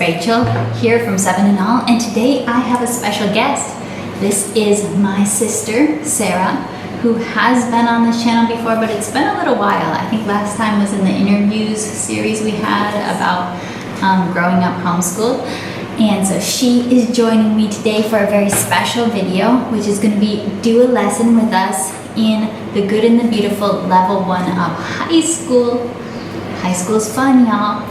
Rachel here from 7 and All, and today I have a special guest. This is my sister, Sarah, who has been on this channel before, but it's been a little while. I think last time was in the interviews series we had about growing up homeschooled. And so she is joining me today for a very special video, which is going to be do a lesson with us in the good and the beautiful level 1 of high school. High school's fun, y'all.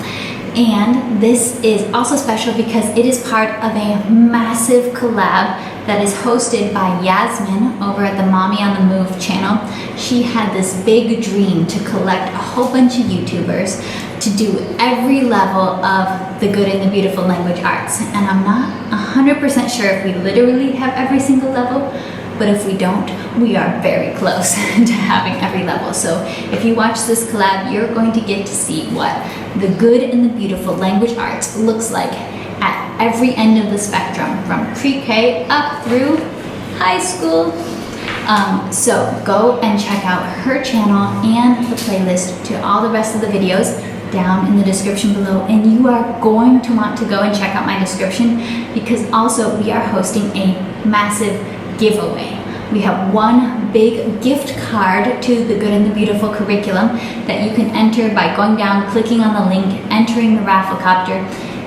And this is also special because it is part of a massive collab that is hosted by Yasmin over at the Mommy on the Move channel. She had this big dream to collect a whole bunch of YouTubers to do every level of the good and the beautiful language arts. And I'm not 100% sure if we literally have every single level, but if we don't, we are very close to having every level. So if you watch this collab, you're going to get to see what the good and the beautiful language arts looks like at every end of the spectrum, from pre-K up through high school. So go and check out her channel and the playlist to all the rest of the videos down in the description below. And you are going to want to go and check out my description because also we are hosting a massive giveaway. We have one big gift card to the Good and the Beautiful curriculum that you can enter by going down, clicking on the link, entering the Rafflecopter,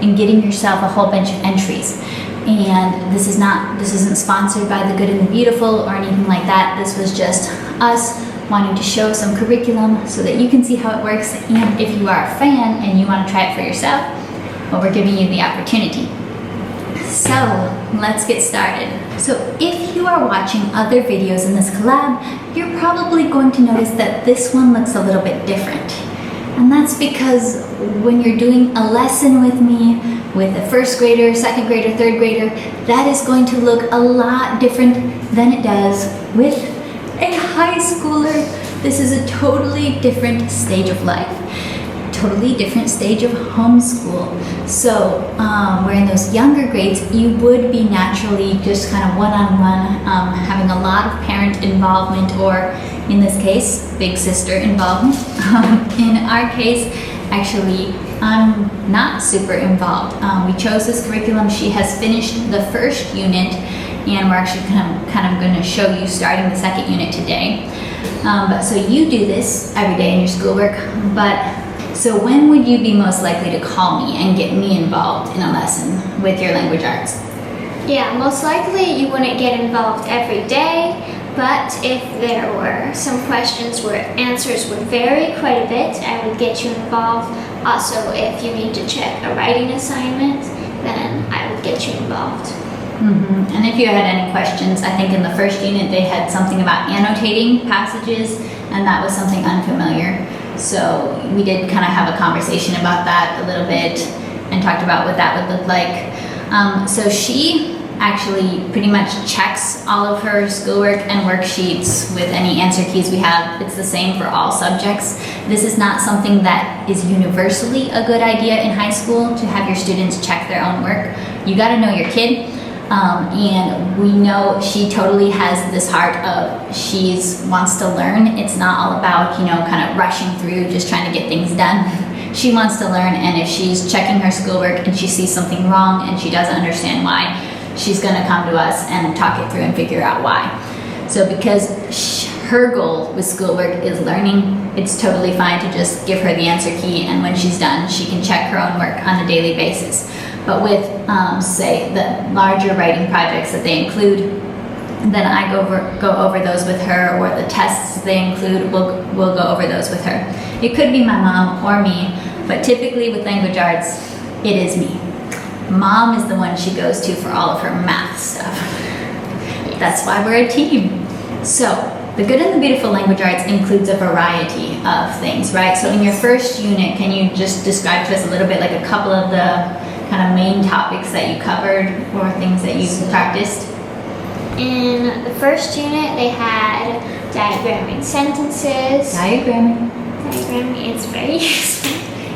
and getting yourself a whole bunch of entries. And this isn't sponsored by the Good and the Beautiful or anything like that. This was just us wanting to show some curriculum so that you can see how it works. And if you are a fan and you want to try it for yourself, well, we're giving you the opportunity. So let's get started. So if you are watching other videos in this collab, you're probably going to notice that this one looks a little bit different. And that's because when you're doing a lesson with me, with a first grader, second grader, third grader, that is going to look a lot different than it does with a high schooler. This is a totally different stage of life. Totally different stage of homeschool. So where in those younger grades you would be naturally just kind of one-on-one, having a lot of parent involvement, or in this case big sister involvement. In our case, actually I'm not super involved. We chose this curriculum. She has finished the first unit and we're actually kind of going to show you starting the second unit today. So you do this every day in your schoolwork, but so when would you be most likely to call me and get me involved in a lesson with your language arts? Yeah, most likely you wouldn't get involved every day, but if there were some questions where answers would vary quite a bit, I would get you involved. Also, if you need to check a writing assignment, then I would get you involved. Mm-hmm. And if you had any questions, I think in the first unit they had something about annotating passages, and that was something unfamiliar. So we did kind of have a conversation about that a little bit and talked about what that would look like. So she actually pretty much checks all of her schoolwork and worksheets with any answer keys we have. It's the same for all subjects. This is not something that is universally a good idea in high school, to have your students check their own work. You got to know your kid. And we know she totally has this heart of she wants to learn. It's not all about, kind of rushing through, just trying to get things done. She wants to learn, and if she's checking her schoolwork and she sees something wrong and she doesn't understand why, she's going to come to us and talk it through and figure out why. So because her goal with schoolwork is learning, it's totally fine to just give her the answer key, and when she's done, she can check her own work on a daily basis. But with, say, the larger writing projects that they include, then I go over those with her, or the tests they include, we'll go over those with her. It could be my mom or me, but typically with language arts, it is me. Mom is the one she goes to for all of her math stuff. That's why we're a team. So the Good and the Beautiful language arts includes a variety of things, right? So in your first unit, can you just describe to us a little bit, like a couple of the kind of main topics that you covered or things that you practiced? In the first unit, they had diagramming sentences. Diagramming, it's very useful.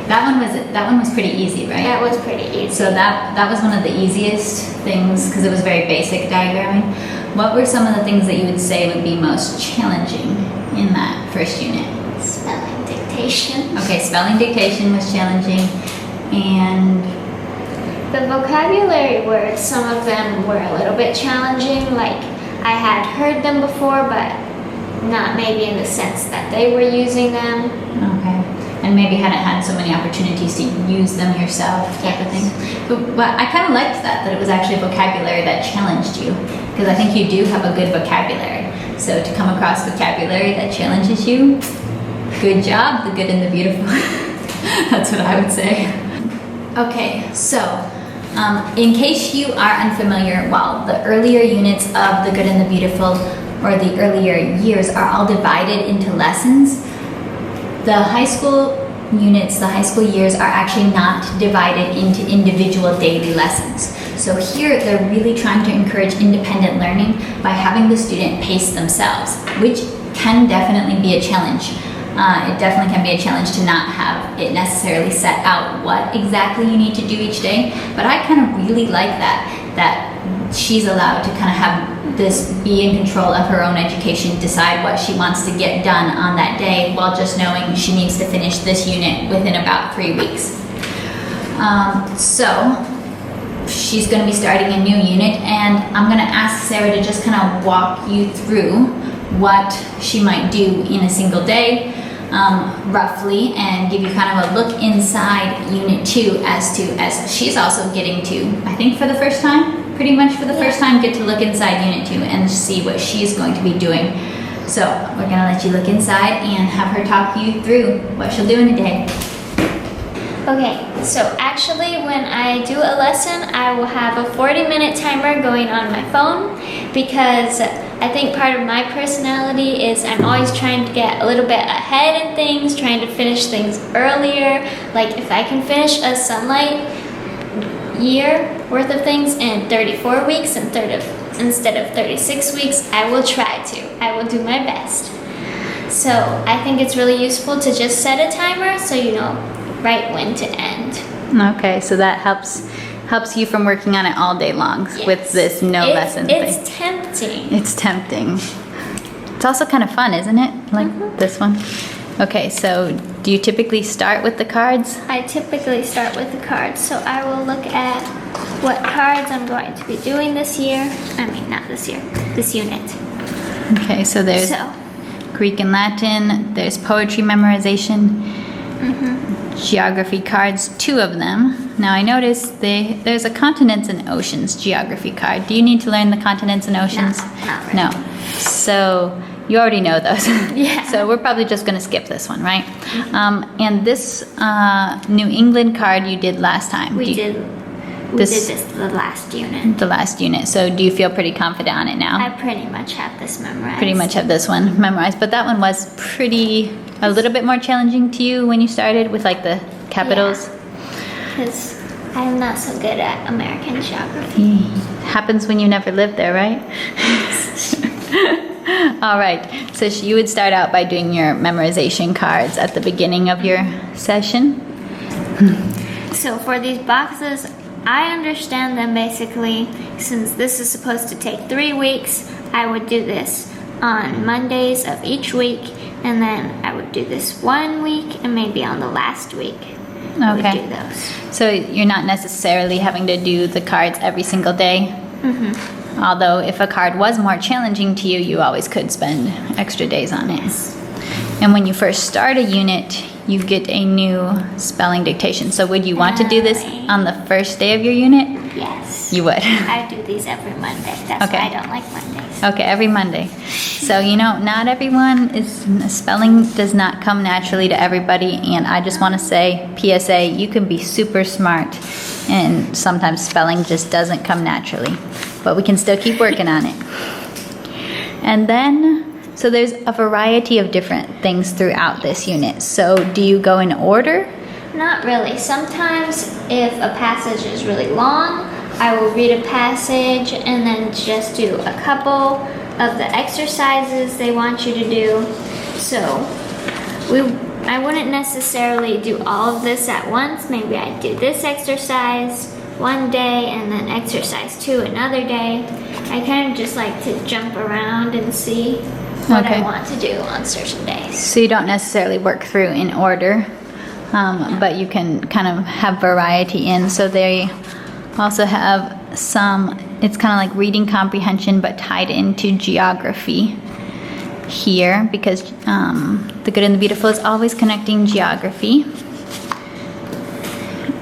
That one was pretty easy, right? That was pretty easy. So that was one of the easiest things because it was very basic diagramming. What were some of the things that you would say would be most challenging in that first unit? Spelling dictation. Okay, spelling dictation was challenging, and The vocabulary words, some of them were a little bit challenging, like I had heard them before, but not maybe in the sense that they were using them. Okay. And maybe hadn't had so many opportunities to use them yourself, type of thing. But I kind of liked that it was actually vocabulary that challenged you, because I think you do have a good vocabulary. So to come across vocabulary that challenges you, good job, the good and the beautiful. That's what I would say. Okay, so in case you are unfamiliar, well, the earlier units of the good and the beautiful, or the earlier years, are all divided into lessons. The high school units, the high school years, are actually not divided into individual daily lessons. So here they're really trying to encourage independent learning by having the student pace themselves, which can definitely be a challenge. It definitely can be a challenge to not have it necessarily set out what exactly you need to do each day, but I kind of really like that she's allowed to kind of have this be in control of her own education, decide what she wants to get done on that day, while just knowing she needs to finish this unit within about 3 weeks. So she's going to be starting a new unit, and I'm going to ask Sarah to just kind of walk you through what she might do in a single day, roughly, and give you kind of a look inside Unit 2 as she's also getting to, I think for the first time, pretty much for the first time, get to look inside Unit 2 and see what she's going to be doing. So we're going to let you look inside and have her talk you through what she'll do in a day. Okay, so actually when I do a lesson, I will have a 40-minute timer going on my phone, because I think part of my personality is I'm always trying to get a little bit ahead in things, trying to finish things earlier. Like if I can finish a sunlight year worth of things in 34 weeks instead of 36 weeks, I will try to. I will do my best. So I think it's really useful to just set a timer so you know right when to end. Okay, so that helps you from working on it all day long. Yes. With this lesson thing. It's tempting. It's tempting. It's also kind of fun, isn't it? Like this one. Okay, so do you typically start with the cards? I typically start with the cards, so I will look at what cards I'm going to be doing this year. I mean, not this year, this unit. Okay, so there's Greek and Latin, there's poetry memorization, geography cards, 2 of them. Now I noticed there's a continents and oceans geography card. Do you need to learn the continents and oceans? No, not really. No. So you already know those. Yeah. So we're probably just going to skip this one, right? And this New England card you did last time. We did this the last unit. The last unit. So do you feel pretty confident on it now? I pretty much have this memorized. Pretty much have this one memorized, but that one was a little bit more challenging to you when you started with like the capitals. Because I'm not so good at American geography. Happens when you never lived there, right? All right, so you would start out by doing your memorization cards at the beginning of your session. So for these boxes, I understand them basically. Since this is supposed to take 3 weeks, I would do this on Mondays of each week, and then I would do this 1 week, and maybe on the last week I would do those. So you're not necessarily having to do the cards every single day? Although if a card was more challenging to you, you always could spend extra days on it. And when you first start a unit, you get a new spelling dictation. So would you want to do this on the first day of your unit? Yes. You would? I do these every Monday. That's why I don't like Mondays. Okay, every Monday. So, not everyone spelling does not come naturally to everybody. And I just want to say, PSA, you can be super smart. And sometimes spelling just doesn't come naturally. But we can still keep working on it. And then, so there's a variety of different things throughout this unit. So do you go in order? Not really. Sometimes if a passage is really long, I will read a passage and then just do a couple of the exercises they want you to do. So I wouldn't necessarily do all of this at once. Maybe I'd do this exercise one day and then exercise 2 another day. I kind of just like to jump around and see what I want to do on certain days. So you don't necessarily work through in order, but you can kind of have variety in. So they Also have some, it's kind of like reading comprehension but tied into geography here, because the good and the beautiful is always connecting geography.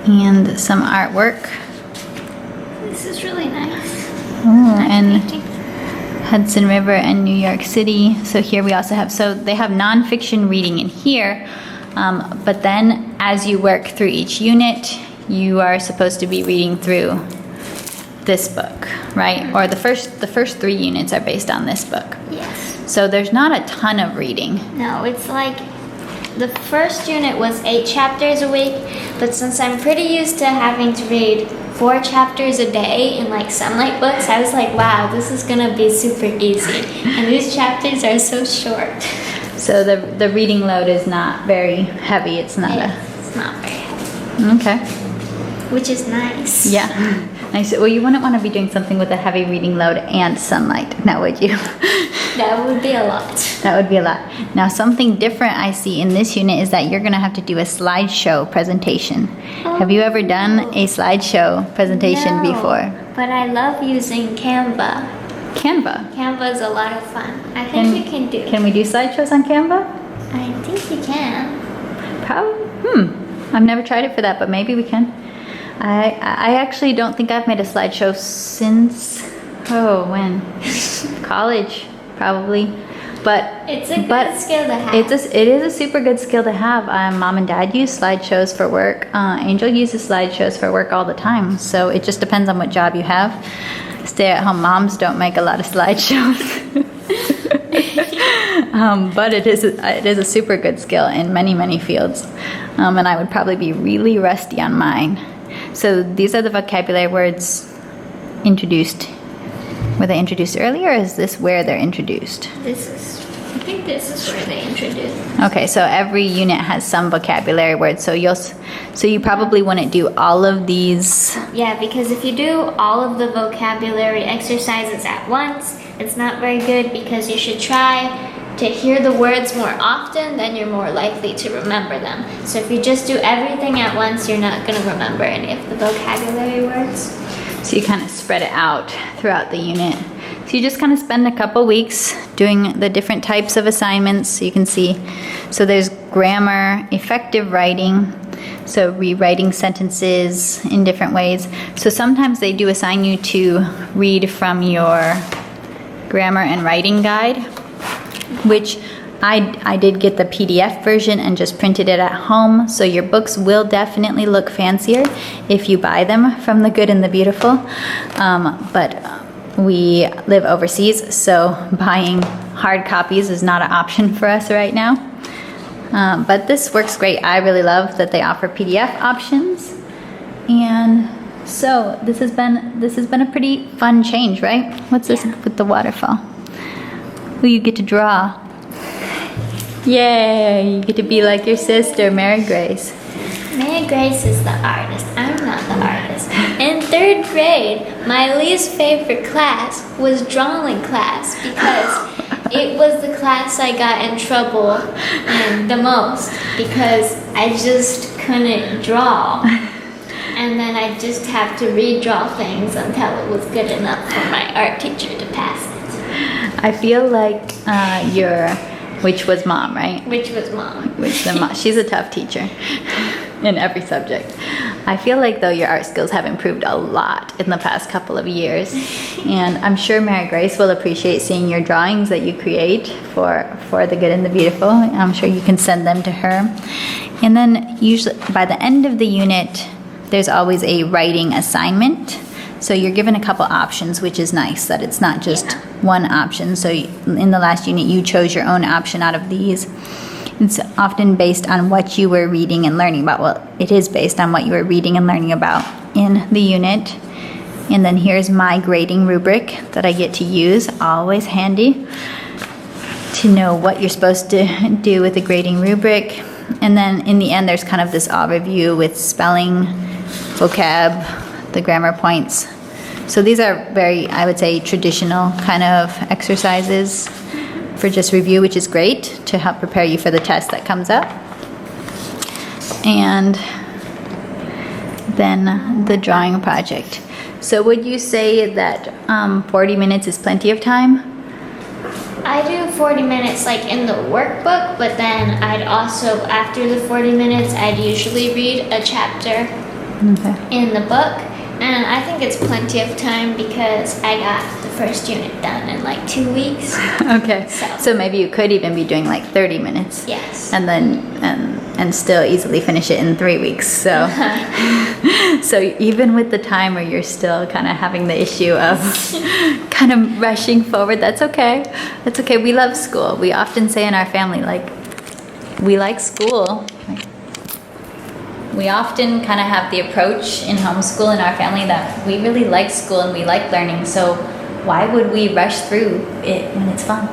And some artwork. This is really nice. And Hudson River and New York City. So here we also have, so they have nonfiction reading in here, but then as you work through each unit, you are supposed to be reading through this book, right? Or the first 3 units are based on this book. Yes. So there's not a ton of reading. No, it's like the first unit was 8 chapters a week, but since I'm pretty used to having to read 4 chapters a day in like Sunlight books, I was like, wow, this is gonna be super easy. And these chapters are so short. So the reading load is not very heavy. It's not It's not very heavy. Okay. Which is nice. Yeah. Nice. Well, you wouldn't want to be doing something with a heavy reading load and sunlight, now would you? That would be a lot. That would be a lot. Now, something different I see in this unit is that you're going to have to do a slideshow presentation. Have you ever done a slideshow presentation before? But I love using Canva. Canva. Canva is a lot of fun. I think we can do. Can we do slideshows on Canva? I think we can. Probably. I've never tried it for that, but maybe we can. I actually don't think I've made a slideshow since, when? College, probably. But It's a good skill to have. it is a super good skill to have. Mom and Dad use slideshows for work. Angel uses slideshows for work all the time. So it just depends on what job you have. Stay-at-home moms don't make a lot of slideshows. But it is a super good skill in many fields. And I would probably be really rusty on mine. So these are the vocabulary words introduced. Were they introduced earlier, or is this where they're introduced? I think this is where they introduce. Okay, so every unit has some vocabulary words. So you probably wouldn't do all of these. Yeah, because if you do all of the vocabulary exercises at once, it's not very good, because you should try to hear the words more often, then you're more likely to remember them. So if you just do everything at once, you're not going to remember any of the vocabulary words. So you kind of spread it out throughout the unit. So you just kind of spend a couple weeks doing the different types of assignments. So you can see, so there's grammar, effective writing, so rewriting sentences in different ways. So sometimes they do assign you to read from your grammar and writing guide, which I did get the PDF version and just printed it at home. So your books will definitely look fancier if you buy them from the Good and the Beautiful. But we live overseas, so buying hard copies is not an option for us right now. But this works great. I really love that they offer PDF options. And so this has been a pretty fun change, right? What's this with the waterfall? Well, you get to draw. Yay! You get to be like your sister, Mary Grace. Mary Grace is the artist. I'm not the artist. In 3rd grade, my least favorite class was drawing class, because it was the class I got in trouble in the most, because I just couldn't draw. And then I just have to redraw things until it was good enough for my art teacher to pass it. I feel like which was mom, right? Which was mom. She's a tough teacher in every subject. I feel like, though, your art skills have improved a lot in the past couple of years. And I'm sure Mary Grace will appreciate seeing your drawings that you create for the Good and the Beautiful. I'm sure you can send them to her. And then usually by the end of the unit, there's always a writing assignment. So you're given a couple options, which is nice, that it's not just one option. So in the last unit, you chose your own option out of these. It's often based on what you were reading and learning about. Well, it is based on what you were reading and learning about in the unit. And then here's my grading rubric that I get to use, always handy to know what you're supposed to do with the grading rubric. And then in the end, there's kind of this overview with spelling, vocab, the grammar points. So these are very, I would say, traditional kind of exercises for just review, which is great to help prepare you for the test that comes up. And then the drawing project. So would you say that 40 minutes is plenty of time? I do 40 minutes like in the workbook, but then I'd also, after the 40 minutes, I'd usually read a chapter in the book. And I think it's plenty of time because I got the first unit done in like 2 weeks. Okay. So maybe you could even be doing like 30 minutes. Yes. And then and still easily finish it in 3 weeks. So so even with the timer, you're still kind of having the issue of kind of rushing forward. That's okay. That's okay. We love school. We often say in our family, like, we like school. We often kind of have the approach in homeschool in our family that we really like school and we like learning, so why would we rush through it when it's fun?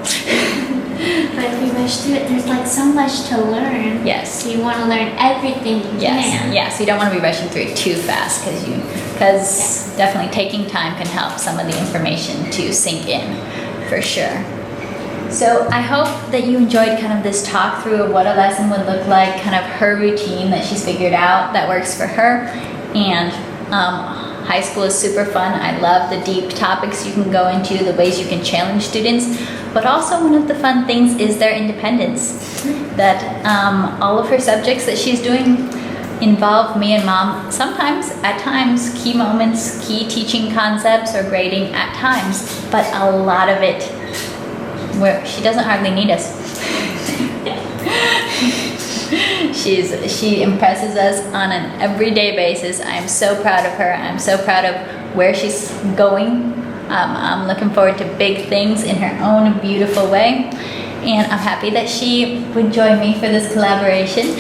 But if you rush through it, there's like so much to learn. Yes. You want to learn everything you can. Yes, you don't want to be rushing through it too fast because definitely taking time can help some of the information to sink in, for sure. So I hope that you enjoyed kind of this talk through of what a lesson would look like, kind of her routine that she's figured out that works for her. And high school is super fun. I love the deep topics you can go into, the ways you can challenge students. But also one of the fun things is their independence. That all of her subjects that she's doing involve me and Mom, sometimes, at times, key moments, key teaching concepts or grading at times, but a lot of it where she doesn't hardly need us. She impresses us on an everyday basis. I am so proud of her. I'm so proud of where she's going. I'm looking forward to big things in her own beautiful way. And I'm happy that she would join me for this collaboration.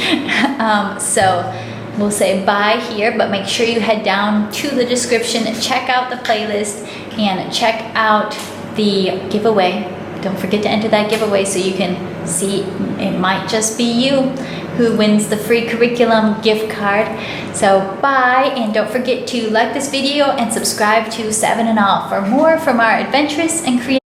So we'll say bye here, but make sure you head down to the description, check out the playlist, and check out the giveaway. Don't forget to enter that giveaway so you can see it might just be you who wins the free curriculum gift card. So bye, and don't forget to like this video and subscribe to 7 and All for more from our adventurous and creative